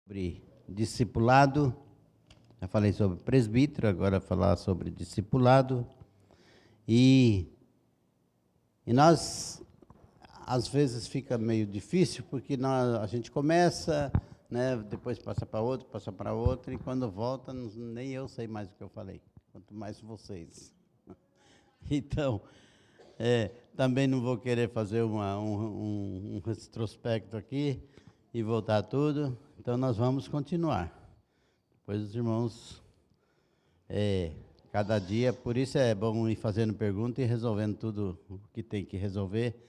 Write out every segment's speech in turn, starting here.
Sobre discipulado, já falei sobre presbítero, agora falar sobre discipulado. E nós, às vezes, fica meio difícil, porque a gente começa, né, depois passa para outro, e quando volta, nem eu sei mais o que eu falei, quanto mais vocês. Então, também não vou querer fazer um retrospecto aqui e voltar tudo, então nós vamos continuar. Depois os irmãos, cada dia, por isso é bom ir fazendo pergunta e resolvendo tudo o que tem que resolver,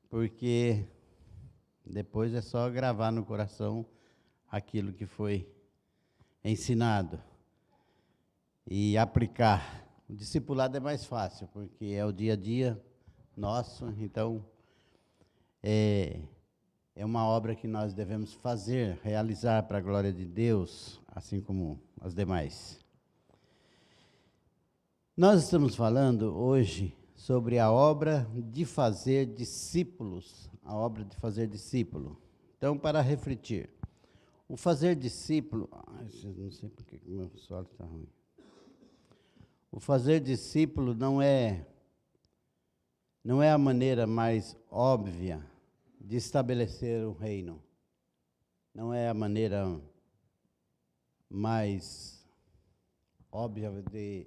porque depois é só gravar no coração aquilo que foi ensinado e aplicar. O discipulado é mais fácil, porque é o dia a dia nosso, então é uma obra que nós devemos fazer, realizar para a glória de Deus, assim como as demais. Nós estamos falando hoje sobre a obra de fazer discípulos, a obra de fazer discípulo. Então, para refletir, o fazer discípulo, não sei porque o meu som está ruim. O fazer discípulo não é a maneira mais óbvia de estabelecer um reino. Não é a maneira mais óbvia de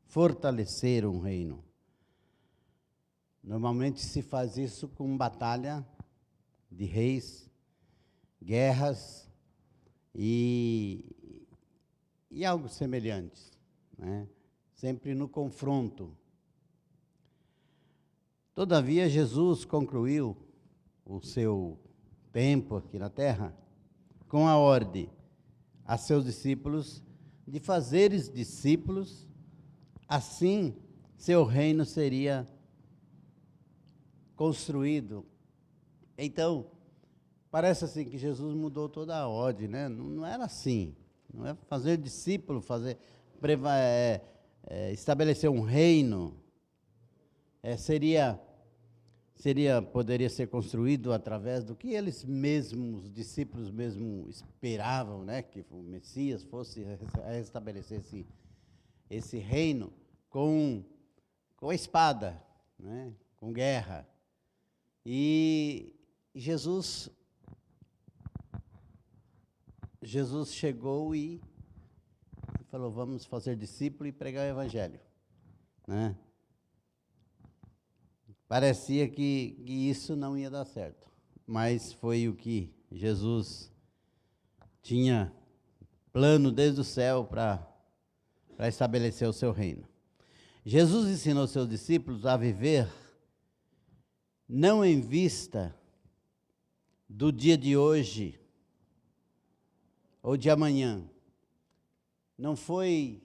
fortalecer um reino. Normalmente se faz isso com batalha de reis, guerras e algo semelhante, né? Sempre no confronto. Todavia, Jesus concluiu o seu tempo aqui na terra com a ordem a seus discípulos de fazeres discípulos, assim seu reino seria construído. Então, parece assim que Jesus mudou toda a ordem, né? Não era assim. Não é fazer discípulo, estabelecer um reino. Poderia ser construído através do que eles mesmos, os discípulos mesmo esperavam, né? Que o Messias fosse restabelecer esse reino com a espada, né? Com guerra. E Jesus chegou e falou, vamos fazer discípulo e pregar o evangelho, né? Parecia que isso não ia dar certo, mas foi o que Jesus tinha plano desde o céu para estabelecer o seu reino. Jesus ensinou seus discípulos a viver não em vista do dia de hoje ou de amanhã. Não foi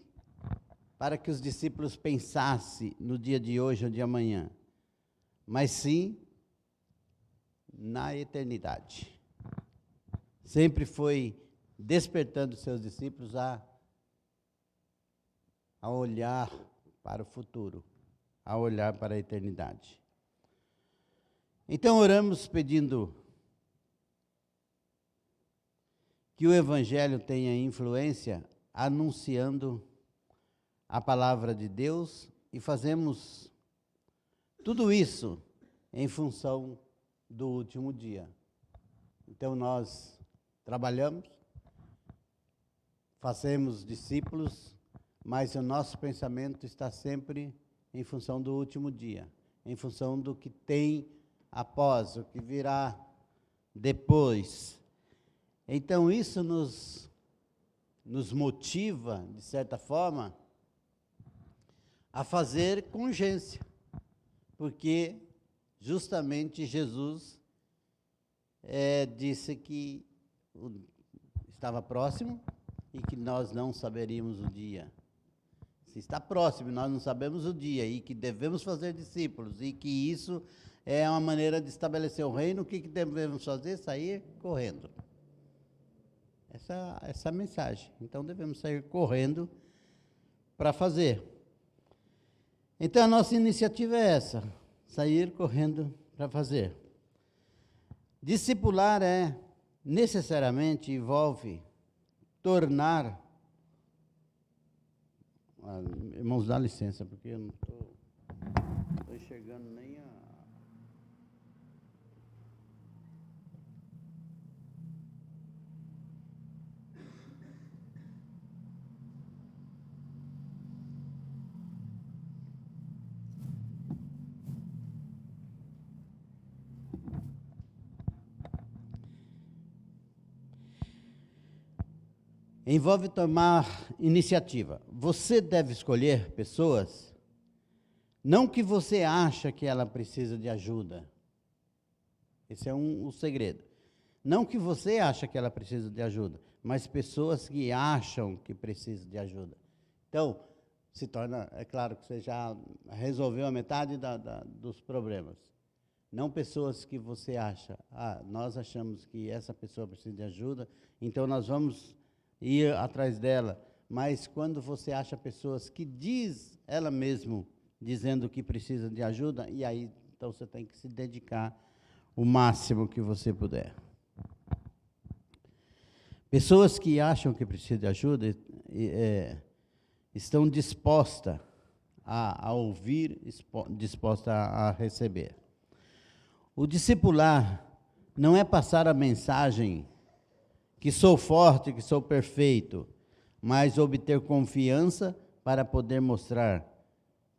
para que os discípulos pensassem no dia de hoje ou de amanhã, mas sim na eternidade. Sempre foi despertando seus discípulos a olhar para o futuro, a olhar para a eternidade. Então oramos pedindo que o Evangelho tenha influência, anunciando a palavra de Deus, e fazemos tudo isso em função do último dia. Então nós trabalhamos, fazemos discípulos, mas o nosso pensamento está sempre em função do último dia, em função do que tem após, o que virá depois. Então isso nos motiva, de certa forma, a fazer com urgência, porque justamente Jesus disse que estava próximo e que nós não saberíamos o dia. Se está próximo, nós não sabemos o dia, e que devemos fazer discípulos, e que isso é uma maneira de estabelecer o reino, o que devemos fazer? Sair correndo. Essa é a mensagem. Então devemos sair correndo para fazer. Então a nossa iniciativa é essa, sair correndo para fazer. Discipular é necessariamente envolve tornar... irmãos, dá licença, porque eu não estou enxergando nem a... Envolve tomar iniciativa. Você deve escolher pessoas, não que você acha que ela precisa de ajuda. Esse é o segredo. Não que você acha que ela precisa de ajuda, mas pessoas que acham que precisam de ajuda. Então, se torna, é claro que você já resolveu a metade dos problemas. Não pessoas que você acha, nós achamos que essa pessoa precisa de ajuda, então nós vamos ir atrás dela. Mas quando você acha pessoas que diz ela mesma dizendo que precisa de ajuda, e aí então você tem que se dedicar o máximo que você puder. Pessoas que acham que precisam de ajuda estão dispostas a ouvir, dispostas a receber. O discipular não é passar a mensagem que sou forte, que sou perfeito, mas obter confiança para poder mostrar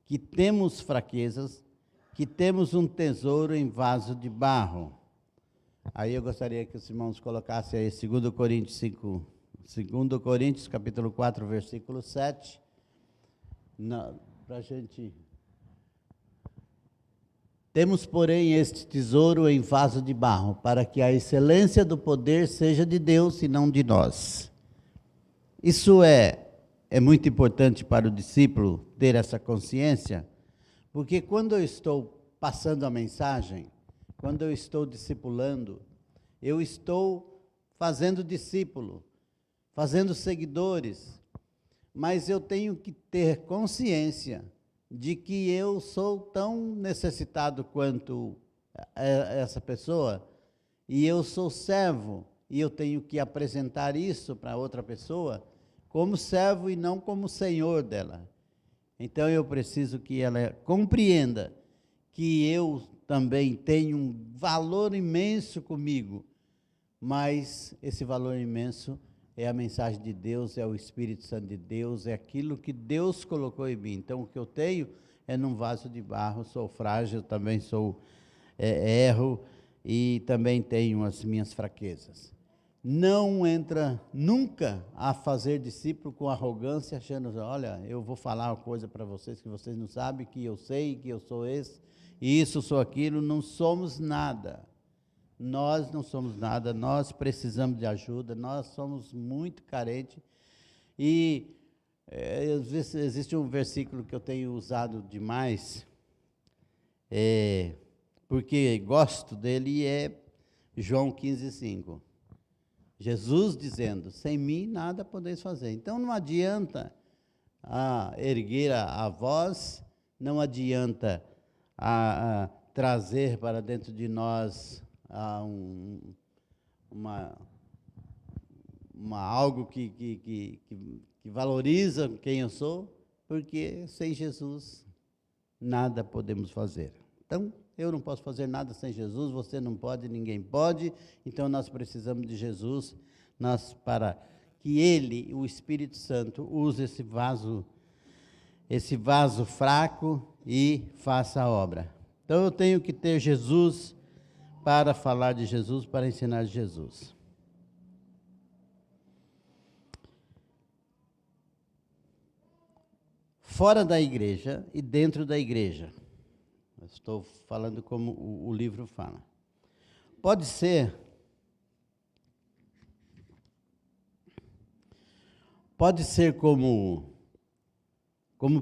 que temos fraquezas, que temos um tesouro em vaso de barro. Aí eu gostaria que os irmãos colocassem aí 2 Coríntios 5, 2 Coríntios capítulo 4, versículo 7, para a gente... Temos, porém, este tesouro em vaso de barro, para que a excelência do poder seja de Deus e não de nós. Isso é muito importante para o discípulo ter essa consciência, porque quando eu estou passando a mensagem, quando eu estou discipulando, eu estou fazendo discípulo, fazendo seguidores, mas eu tenho que ter consciência de que eu sou tão necessitado quanto essa pessoa, e eu sou servo, e eu tenho que apresentar isso para outra pessoa como servo e não como senhor dela. Então eu preciso que ela compreenda que eu também tenho um valor imenso comigo, mas esse valor imenso é a mensagem de Deus, é o Espírito Santo de Deus, é aquilo que Deus colocou em mim. Então, o que eu tenho é num vaso de barro, sou frágil, também erro, e também tenho as minhas fraquezas. Não entra nunca a fazer discípulo com arrogância, achando, olha, eu vou falar uma coisa para vocês que vocês não sabem, que eu sei, que eu sou esse, e isso, sou aquilo. Não somos nada. Nós não somos nada, nós precisamos de ajuda, nós somos muito carentes. E existe um versículo que eu tenho usado demais, porque gosto dele, é João 15:5. Jesus dizendo, sem mim nada podeis fazer. Então não adianta erguer a voz, não adianta trazer para dentro de nós algo que valoriza quem eu sou, porque sem Jesus nada podemos fazer. Então, eu não posso fazer nada sem Jesus, você não pode, ninguém pode, então nós precisamos de Jesus, para que Ele, o Espírito Santo, use esse vaso fraco e faça a obra. Então, eu tenho que ter Jesus para falar de Jesus, para ensinar de Jesus. Fora da igreja e dentro da igreja. Eu estou falando como o livro fala. Pode ser como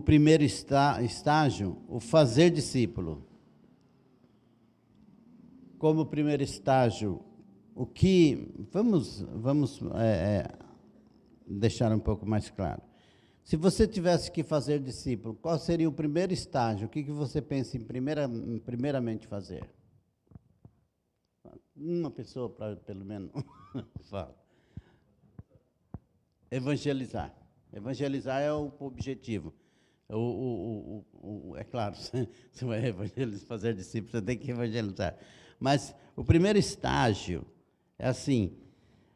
primeiro estágio, o fazer discípulo. Como primeiro estágio, vamos deixar um pouco mais claro. Se você tivesse que fazer discípulo, qual seria o primeiro estágio? O que você pensa em primeiramente fazer? Uma pessoa, pelo menos, fala. Evangelizar. Evangelizar é o objetivo. É claro, você vai evangelizar, fazer discípulos, você tem que evangelizar. Mas o primeiro estágio é assim,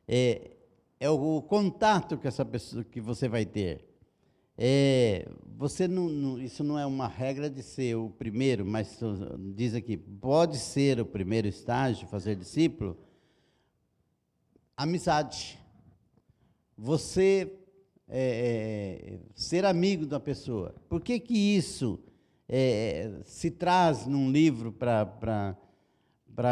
é o contato que essa pessoa que você vai ter. Você isso não é uma regra de ser o primeiro, mas diz aqui, pode ser o primeiro estágio, fazer discípulo, amizade. Você ser amigo da pessoa. Por que isso se traz num livro para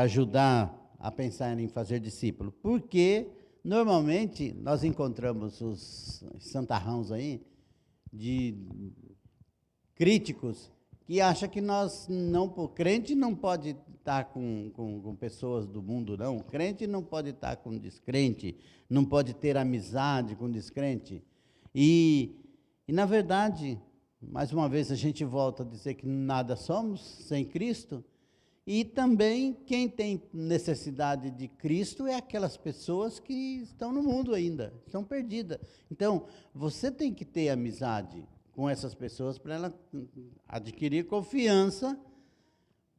ajudar a pensar em fazer discípulo? Porque, normalmente, nós encontramos os santarrãos aí, de críticos, que acham que o crente não pode estar com pessoas do mundo, não. O crente não pode estar com descrente, não pode ter amizade com descrente. E, na verdade, mais uma vez, a gente volta a dizer que nada somos sem Cristo, e também quem tem necessidade de Cristo é aquelas pessoas que estão no mundo ainda, estão perdidas. Então, você tem que ter amizade com essas pessoas para ela adquirir confiança,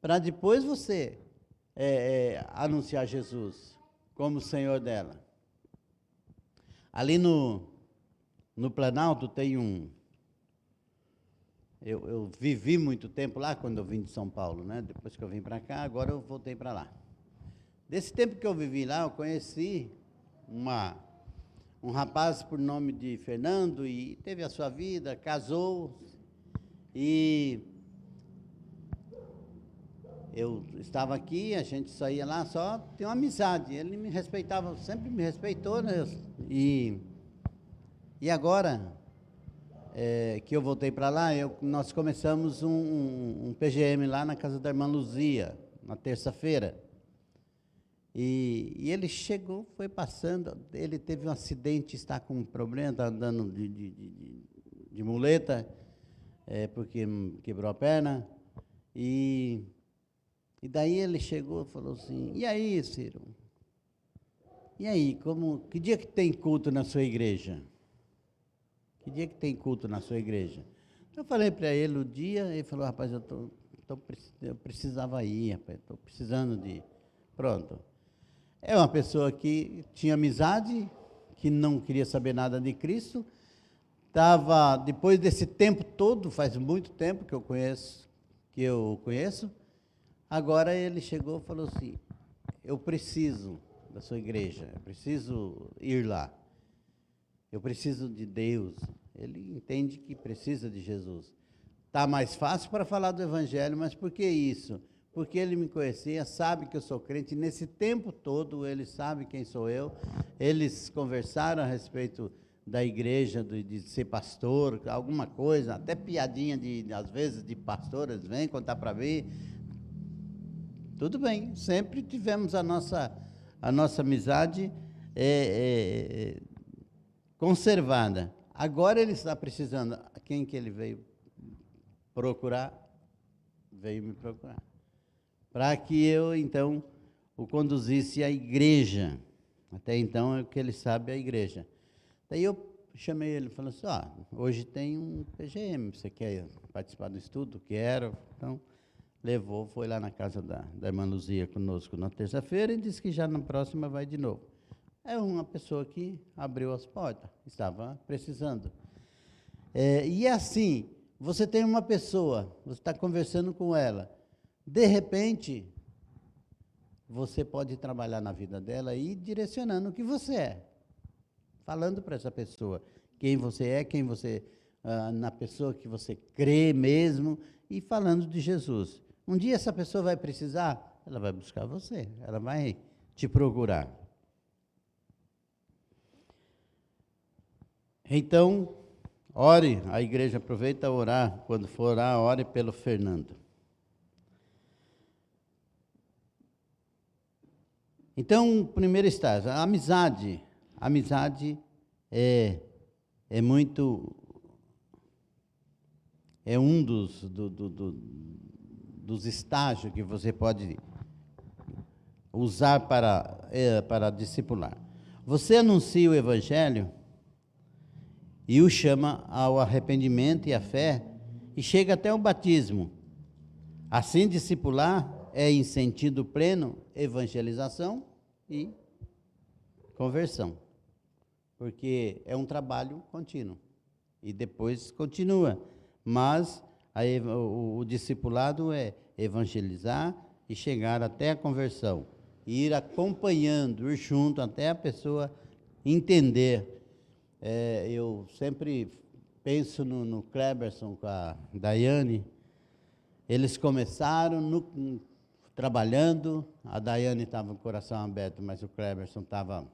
para depois você anunciar Jesus como Senhor dela. Ali no Planalto tem eu vivi muito tempo lá, quando eu vim de São Paulo, né? Depois que eu vim para cá, agora eu voltei para lá. Desse tempo que eu vivi lá, eu conheci um rapaz por nome de Fernando, e teve a sua vida, casou, e eu estava aqui, a gente saía lá, só tinha uma amizade, ele me respeitava, sempre me respeitou, né? E agora, que eu voltei para lá, nós começamos um PGM lá na casa da irmã Luzia, na terça-feira. E ele chegou, foi passando, ele teve um acidente, está com um problema, está andando de muleta, porque quebrou a perna. E daí ele chegou e falou assim, e aí, Ciro? E aí, que dia que tem culto na sua igreja? Que dia que tem culto na sua igreja? Eu falei para ele o dia, ele falou, rapaz, eu precisava ir, rapaz, estou precisando de ir. Pronto. É uma pessoa que tinha amizade, que não queria saber nada de Cristo, depois desse tempo todo, faz muito tempo que eu conheço, agora ele chegou e falou assim, eu preciso da sua igreja, eu preciso ir lá. Eu preciso de Deus. Ele entende que precisa de Jesus. Está mais fácil para falar do Evangelho, mas por que isso? Porque ele me conhecia, sabe que eu sou crente. Nesse tempo todo, ele sabe quem sou eu. Eles conversaram a respeito da igreja, de ser pastor, alguma coisa, até piadinha, às vezes, de pastores, vem contar para mim. Tudo bem, sempre tivemos a nossa amizade conservada. Agora ele está precisando. Quem que ele veio procurar? Veio me procurar. Para que eu, então, o conduzisse à igreja. Até então, é o que ele sabe, é a igreja. Daí eu chamei ele e falei assim, hoje tem um PGM, você quer participar do estudo? Quero. Então, levou, foi lá na casa da irmã Luzia conosco na terça-feira e disse que já na próxima vai de novo. É uma pessoa que abriu as portas, estava precisando. E assim, você tem uma pessoa, você está conversando com ela, de repente, você pode trabalhar na vida dela e ir direcionando o que você é, falando para essa pessoa quem você é, na pessoa que você crê mesmo, e falando de Jesus. Um dia essa pessoa vai precisar, ela vai buscar você, ela vai te procurar. Então, ore, a igreja aproveita a orar, quando for orar, ore pelo Fernando. Então, primeiro estágio, a amizade. A amizade é muito, é um dos estágios que você pode usar para discipular. Você anuncia o evangelho e o chama ao arrependimento e à fé, e chega até o batismo. Assim, discipular é em sentido pleno evangelização e conversão, porque é um trabalho contínuo e depois continua, mas o discipulado é evangelizar e chegar até a conversão, e ir acompanhando, ir junto até a pessoa entender. Eu sempre penso no Kleberson com a Daiane. Eles começaram trabalhando, a Daiane estava com o coração aberto, mas o Kleberson estava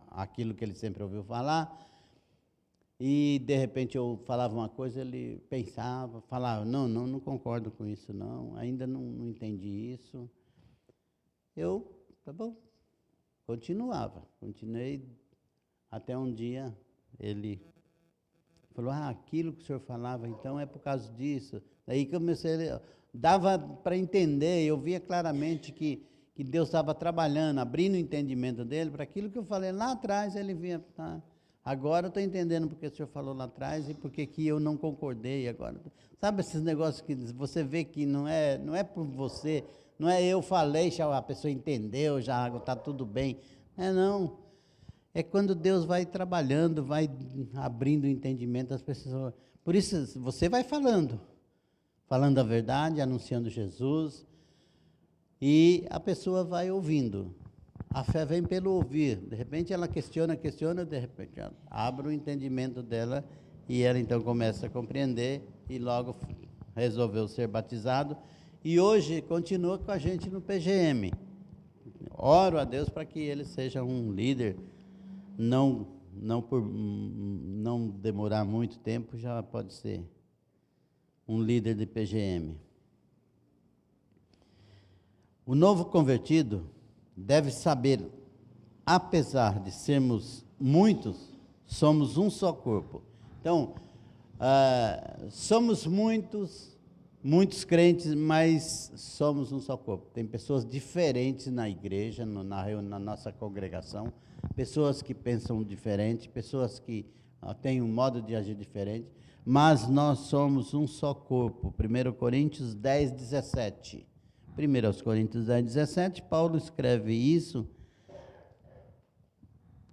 aquilo que ele sempre ouviu falar, e de repente eu falava uma coisa, ele pensava, falava, não concordo com isso não, ainda não entendi isso. Tá bom, continuei, até um dia ele falou, aquilo que o senhor falava, então é por causa disso. Daí comecei, dava para entender, eu via claramente que Deus estava trabalhando, abrindo o entendimento dele para aquilo que eu falei lá atrás, ele vinha, agora eu estou entendendo porque o senhor falou lá atrás e porque que eu não concordei agora. Sabe esses negócios que você vê que não é por você, não é eu falei, já a pessoa entendeu, já está tudo bem. Não. É quando Deus vai trabalhando, vai abrindo o entendimento das pessoas. Por isso, você vai falando a verdade, anunciando Jesus, e a pessoa vai ouvindo. A fé vem pelo ouvir. De repente ela questiona, de repente ela abre o entendimento dela, e ela então começa a compreender, e logo resolveu ser batizado, e hoje continua com a gente no PGM. Oro a Deus para que ele seja um líder. Não demorar muito tempo, já pode ser um líder de PGM. O novo convertido deve saber, apesar de sermos muitos, somos um só corpo. Então, somos muitos crentes, mas somos um só corpo. Tem pessoas diferentes na igreja, na nossa congregação, pessoas que pensam diferente, pessoas que têm um modo de agir diferente, mas nós somos um só corpo. 1 Coríntios 10, 17. 1 Coríntios 10, 17, Paulo escreve isso,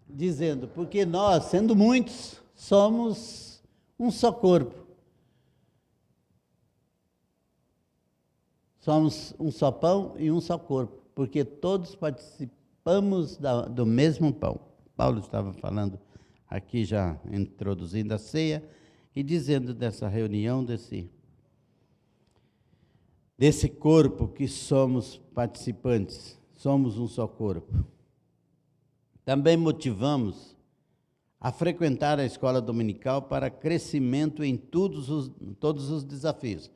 dizendo, porque nós, sendo muitos, somos um só corpo. Somos um só pão e um só corpo, porque todos participamos do mesmo pão. Paulo estava falando aqui, já introduzindo a ceia, e dizendo dessa reunião, desse corpo que somos participantes, somos um só corpo. Também motivamos a frequentar a escola dominical para crescimento em todos os desafios.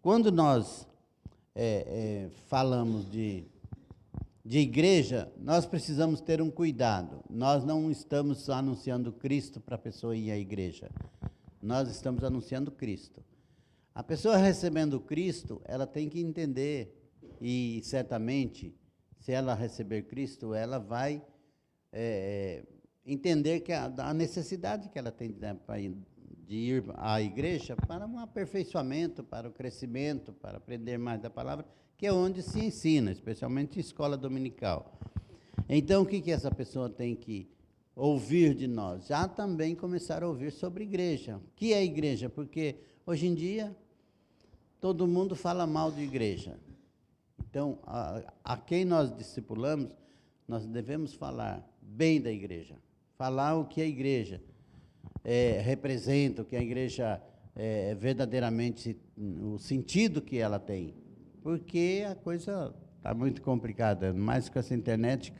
Quando nós falamos de igreja, nós precisamos ter um cuidado. Nós não estamos anunciando Cristo para a pessoa ir à igreja. Nós estamos anunciando Cristo. A pessoa recebendo Cristo, ela tem que entender, e certamente, se ela receber Cristo, ela vai entender que a necessidade que ela tem de ir à igreja para um aperfeiçoamento, para o crescimento, para aprender mais da palavra, que é onde se ensina, especialmente em escola dominical. Então, o que essa pessoa tem que ouvir de nós? Já também começar a ouvir sobre igreja. O que é igreja? Porque hoje em dia todo mundo fala mal de igreja. Então, a quem nós discipulamos, nós devemos falar bem da igreja, falar o que a igreja representa, o que a igreja verdadeiramente, o sentido que ela tem, porque a coisa está muito complicada, mais com essa internet,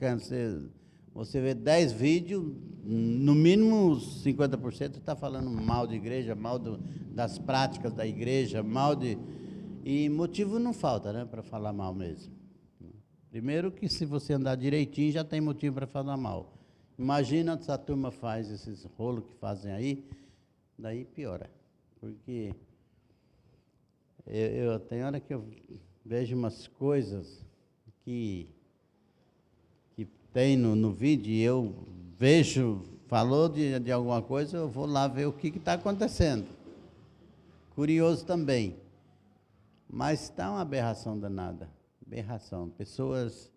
você vê 10 vídeos, no mínimo 50% está falando mal de igreja, mal das práticas da igreja, e motivo não falta, né, para falar mal mesmo. Primeiro que se você andar direitinho, já tem motivo para falar mal. Imagina se a turma faz esses rolos que fazem aí, daí piora. Porque tem hora que eu vejo umas coisas que tem no vídeo e eu vejo, falou de alguma coisa, eu vou lá ver o que está acontecendo. Curioso também. Mas está uma aberração danada. Aberração. Pessoas,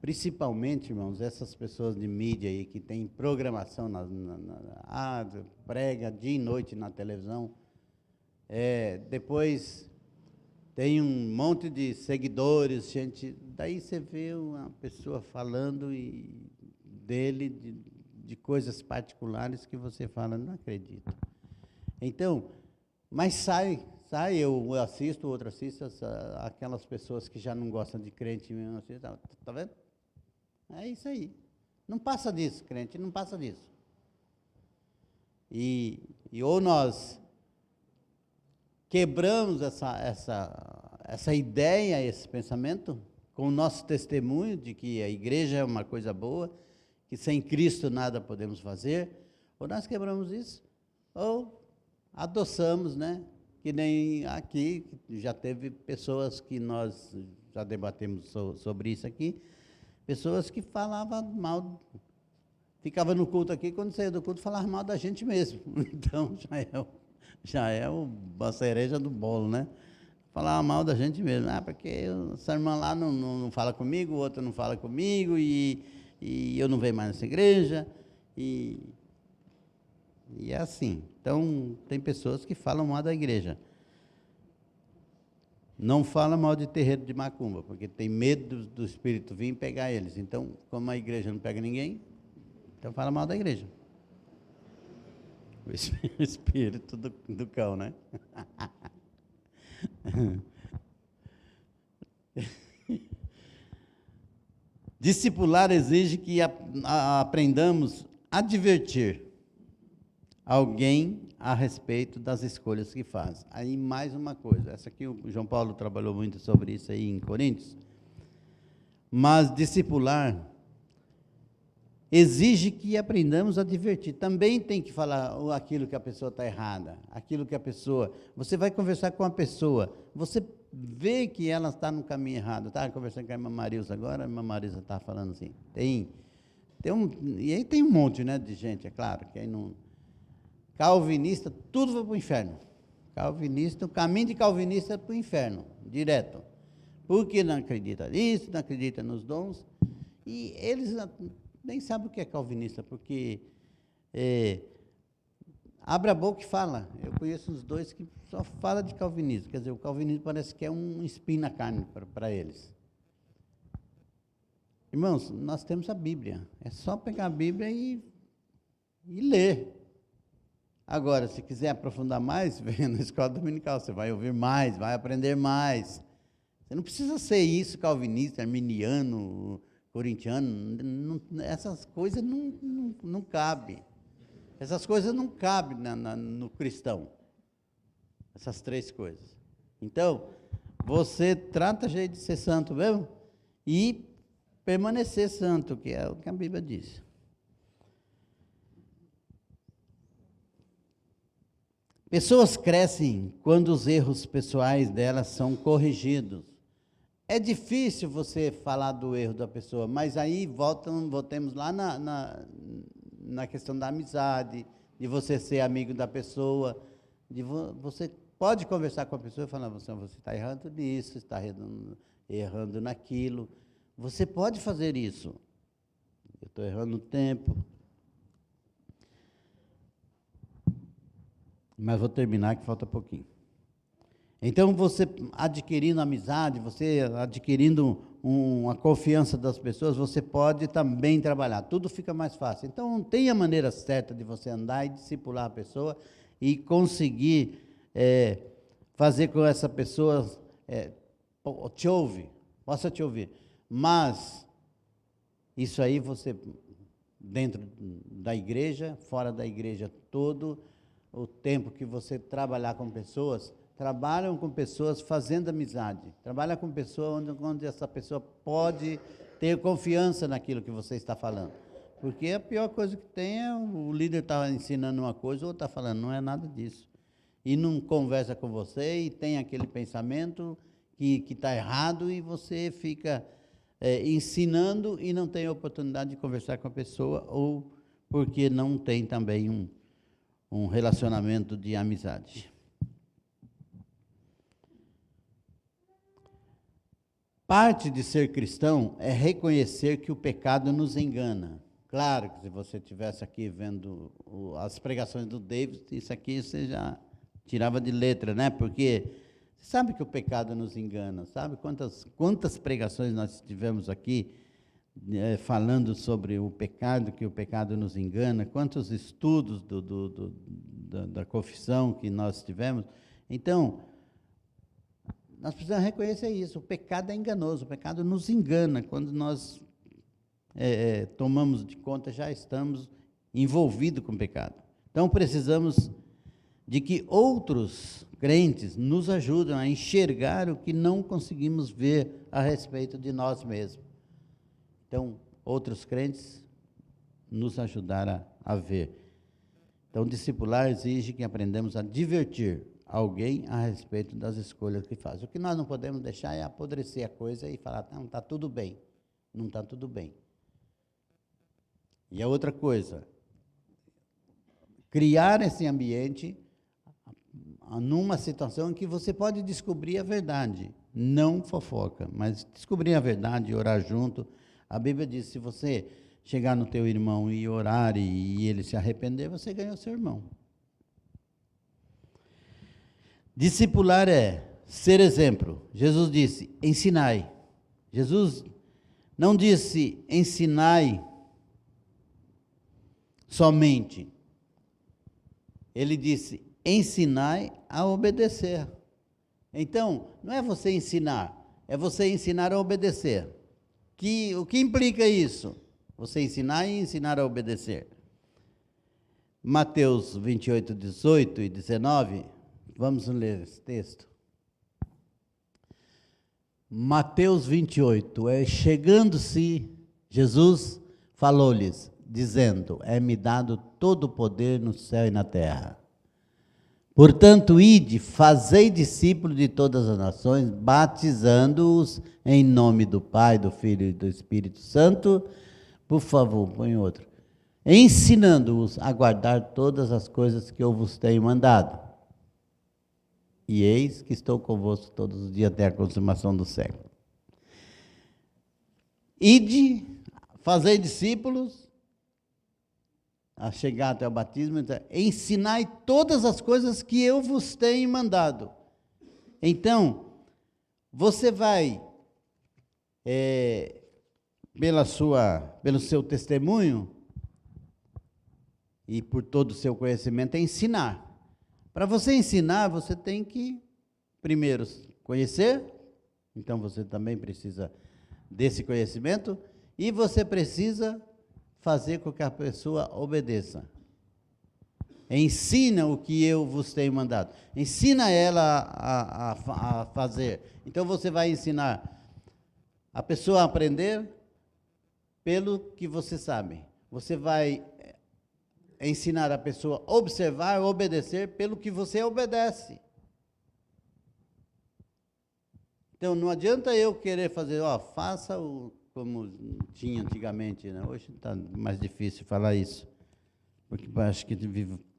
principalmente, irmãos, essas pessoas de mídia aí que tem programação, prega dia e noite na televisão, depois tem um monte de seguidores, gente, daí você vê uma pessoa falando dele, de coisas particulares que você fala, não acredito. Então, mas sai, eu assisto, o outro assiste, aquelas pessoas que já não gostam de crente mesmo, assim, tá vendo? É isso aí. Não passa disso, crente, não passa disso. E ou nós quebramos essa ideia, esse pensamento, com o nosso testemunho de que a igreja é uma coisa boa, que sem Cristo nada podemos fazer, ou nós quebramos isso, ou adoçamos, né? Que nem aqui, já teve pessoas que nós já debatemos sobre isso aqui, pessoas que falavam mal, ficavam no culto aqui, quando saía do culto, falavam mal da gente mesmo. Então, já é a cereja do bolo, né? Falava mal da gente mesmo. Porque essa irmã lá não fala comigo, o outro não fala comigo, e eu não venho mais nessa igreja, e é assim. Então, tem pessoas que falam mal da igreja. Não fala mal de terreiro de macumba, porque tem medo do espírito vir pegar eles. Então, como a igreja não pega ninguém, então fala mal da igreja. O espírito do cão, né? Discipular exige que aprendamos a advertir alguém a respeito das escolhas que faz. Aí mais uma coisa, essa aqui o João Paulo trabalhou muito sobre isso aí em Coríntios, mas discipular exige que aprendamos a advertir. Também tem que falar aquilo que a pessoa está errada, aquilo que a pessoa... Você vai conversar com a pessoa, você vê que ela está no caminho errado. Estava conversando com a irmã Marilza agora, a irmã Marilza está falando assim, e aí tem um monte, né, de gente, é claro, que aí não... Calvinista, tudo vai para o inferno. Calvinista, o caminho de calvinista é para o inferno, direto. Porque não acredita nisso, não acredita nos dons, e eles nem sabem o que é calvinista, porque abre a boca e fala. Eu conheço uns dois que só falam de calvinismo, quer dizer, o calvinismo parece que é um espinho na carne para eles. Irmãos, nós temos a Bíblia, é só pegar a Bíblia e ler. Agora, se quiser aprofundar mais, venha na escola dominical, você vai ouvir mais, vai aprender mais. Você não precisa ser isso, calvinista, arminiano, corintiano, essas coisas não cabem. Essas coisas não cabem no cristão, essas três coisas. Então, você trata de ser santo mesmo e permanecer santo, que é o que a Bíblia diz. Pessoas crescem quando os erros pessoais delas são corrigidos. É difícil você falar do erro da pessoa, mas aí voltemos lá na questão da amizade, de você ser amigo da pessoa, você pode conversar com a pessoa e falar, você está errando nisso, está errando naquilo. Você pode fazer isso. Eu estou errando no tempo. Mas vou terminar, que falta pouquinho. Então, você adquirindo amizade, você adquirindo uma confiança das pessoas, você pode também trabalhar. Tudo fica mais fácil. Então, não tem a maneira certa de você andar e discipular a pessoa e conseguir fazer com que essa pessoa possa te ouvir. Mas, isso aí você, dentro da igreja, fora da igreja, todo o tempo que você trabalhar com pessoas, trabalham com pessoas fazendo amizade, trabalha com pessoas onde essa pessoa pode ter confiança naquilo que você está falando, porque a pior coisa que tem é o líder estar ensinando uma coisa, ou está falando, não é nada disso, e não conversa com você, e tem aquele pensamento que está errado e você fica ensinando e não tem a oportunidade de conversar com a pessoa, ou porque não tem também um relacionamento de amizade. Parte de ser cristão é reconhecer que o pecado nos engana. Claro que se você estivesse aqui vendo as pregações do David, isso aqui você já tirava de letra, né? Porque você sabe que o pecado nos engana, sabe? Quantas pregações nós tivemos aqui falando sobre o pecado, que o pecado nos engana, quantos estudos da confissão que nós tivemos. Então, nós precisamos reconhecer isso, o pecado é enganoso, o pecado nos engana. Quando nós tomamos de conta, já estamos envolvidos com o pecado. Então, precisamos de que outros crentes nos ajudem a enxergar o que não conseguimos ver a respeito de nós mesmos. Então, outros crentes nos ajudaram a ver. Então, discipular exige que aprendamos a divertir alguém a respeito das escolhas que faz. O que nós não podemos deixar é apodrecer a coisa e falar, não, está tudo bem. Não está tudo bem. E a outra coisa, criar esse ambiente numa situação em que você pode descobrir a verdade, não fofoca, mas descobrir a verdade e orar junto. A Bíblia diz, se você chegar no teu irmão e orar e ele se arrepender, você ganhou seu irmão. Discipular é ser exemplo. Jesus disse, ensinai. Jesus não disse, ensinai somente. Ele disse, ensinai a obedecer. Então, não é você ensinar, é você ensinar a obedecer. O que implica isso? Você ensinar e ensinar a obedecer. Mateus 28, 18 e 19, vamos ler esse texto. Mateus 28, chegando-se, Jesus falou-lhes, dizendo, é-me dado todo o poder no céu e na terra. Portanto, ide, fazei discípulos de todas as nações, batizando-os em nome do Pai, do Filho e do Espírito Santo. Por favor, põe outro. Ensinando-os a guardar todas as coisas que eu vos tenho mandado. E eis que estou convosco todos os dias até a consumação do século. Ide, fazei discípulos, a chegar até o batismo, ensinai todas as coisas que eu vos tenho mandado. Então, você vai, pelo seu testemunho e por todo o seu conhecimento, ensinar. Para você ensinar, você tem que, primeiro, conhecer, então você também precisa desse conhecimento, e você precisa fazer com que a pessoa obedeça. Ensina o que eu vos tenho mandado. Ensina ela a fazer. Então você vai ensinar a pessoa a aprender pelo que você sabe. Você vai ensinar a pessoa a observar, a obedecer pelo que você obedece. Então não adianta eu querer fazer, faça como tinha antigamente, né? Hoje está mais difícil falar isso, porque acho que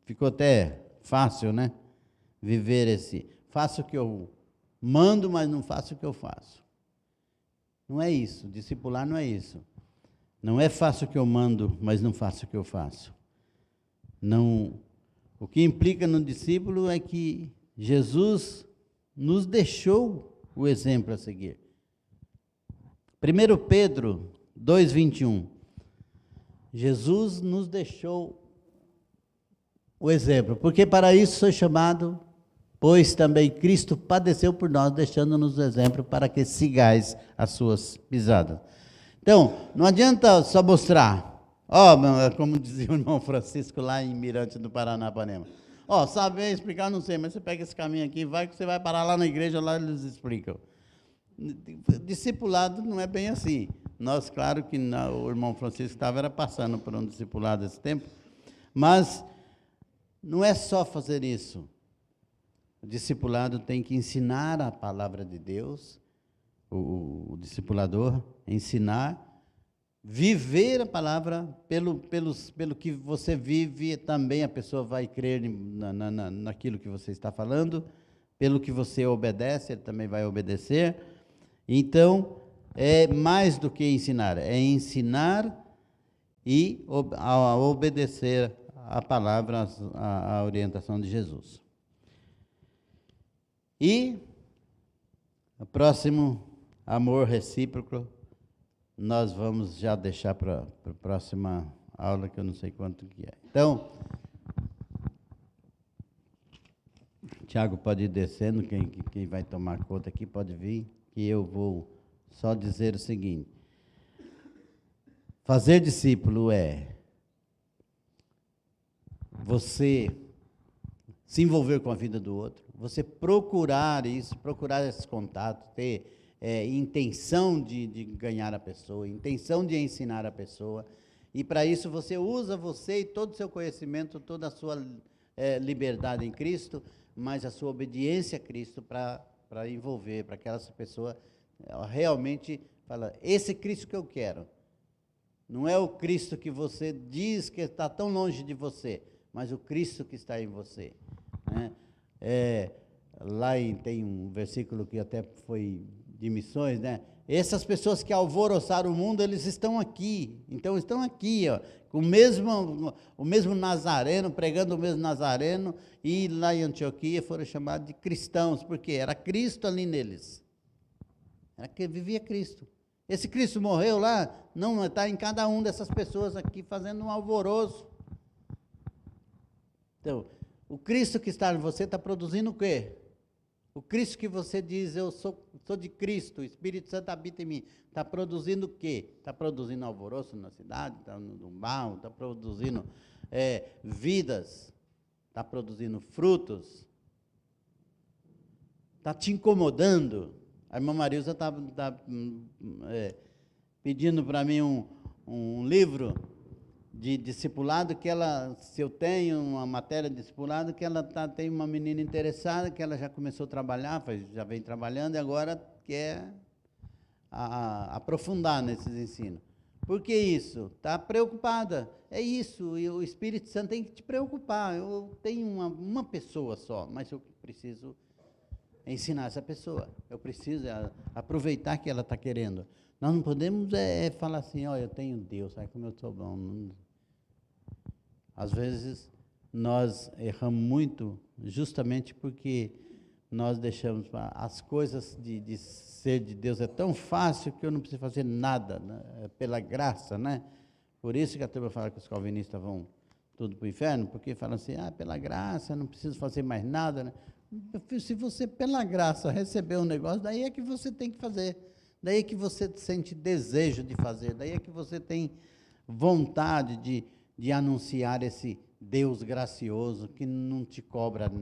ficou até fácil, né? Viver faço o que eu mando, mas não faço o que eu faço. Não é isso, discipular não é isso. Não é faço o que eu mando, mas não faço o que eu faço. Não. O que implica no discípulo é que Jesus nos deixou o exemplo a seguir. 1 Pedro 2,21, Jesus nos deixou o exemplo, porque para isso foi chamado, pois também Cristo padeceu por nós, deixando-nos o exemplo para que sigais as suas pisadas. Então, não adianta só mostrar, como dizia o irmão Francisco lá em Mirante do Paranapanema, saber explicar, não sei, mas você pega esse caminho aqui, vai que você vai parar lá na igreja, lá eles explicam. Discipulado não é bem assim. Nós, claro que o irmão Francisco estava passando por um discipulado esse tempo, mas não é só fazer isso. O discipulado tem que ensinar a palavra de Deus, o discipulador, ensinar, viver a palavra, pelo que você vive, também a pessoa vai crer naquilo que você está falando, pelo que você obedece, ele também vai obedecer. Então, é mais do que ensinar, é ensinar e a obedecer a palavra, a orientação de Jesus. E o próximo, amor recíproco, nós vamos já deixar para a próxima aula, que eu não sei quanto que é. Então, Tiago pode ir descendo, quem vai tomar conta aqui pode vir, que eu vou só dizer o seguinte: fazer discípulo é você se envolver com a vida do outro, você procurar isso, procurar esses contatos, ter intenção de ganhar a pessoa, intenção de ensinar a pessoa, e para isso você usa você e todo o seu conhecimento, toda a sua liberdade em Cristo, mas a sua obediência a Cristo para envolver, para que essa pessoa realmente fala, esse Cristo que eu quero, não é o Cristo que você diz que está tão longe de você, mas o Cristo que está em você, né? Tem um versículo que até foi de missões, né? Essas pessoas que alvoroçaram o mundo, eles estão aqui. Então, estão aqui, ó, com o mesmo Nazareno, pregando o mesmo Nazareno, e lá em Antioquia foram chamados de cristãos, porque era Cristo ali neles. Era que vivia Cristo. Esse Cristo morreu lá, não está em cada um dessas pessoas aqui, fazendo um alvoroço. Então, o Cristo que está em você está produzindo o quê? O Cristo que você diz, eu sou de Cristo, o Espírito Santo habita em mim, está produzindo o quê? Está produzindo alvoroço na cidade, está no mal, está produzindo vidas, está produzindo frutos, está te incomodando. A irmã Marilza está pedindo para mim um livro de discipulado, que ela, se eu tenho uma matéria de discipulado, que ela tem uma menina interessada, que ela já começou a trabalhar, já vem trabalhando, e agora quer aprofundar nesses ensinos. Por que isso? Está preocupada. É isso, e o Espírito Santo tem que te preocupar. Eu tenho uma pessoa só, mas eu preciso ensinar essa pessoa. Eu preciso aproveitar que ela está querendo. Nós não podemos falar assim, eu tenho Deus, sabe como eu sou bom. Não. Às vezes, nós erramos muito justamente porque nós deixamos as coisas de ser de Deus, é tão fácil que eu não preciso fazer nada, né? Pela graça, né? Por isso que a turma fala que os calvinistas vão tudo para o inferno, porque falam assim, pela graça, não preciso fazer mais nada, né? Se você, pela graça, receber um negócio, daí é que você tem que fazer, daí é que você sente desejo de fazer, daí é que você tem vontade de anunciar esse Deus gracioso, que não te cobra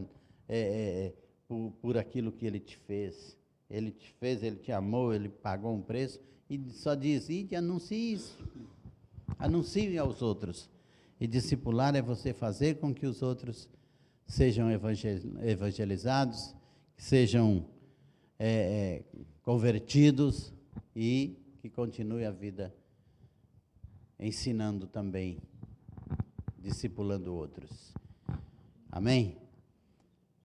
por aquilo que Ele te fez. Ele te fez, Ele te amou, Ele pagou um preço, e só diz, ide, anuncie isso, anuncie aos outros. E discipular é você fazer com que os outros sejam evangelizados, sejam convertidos, e que continue a vida ensinando também, discipulando outros. Amém?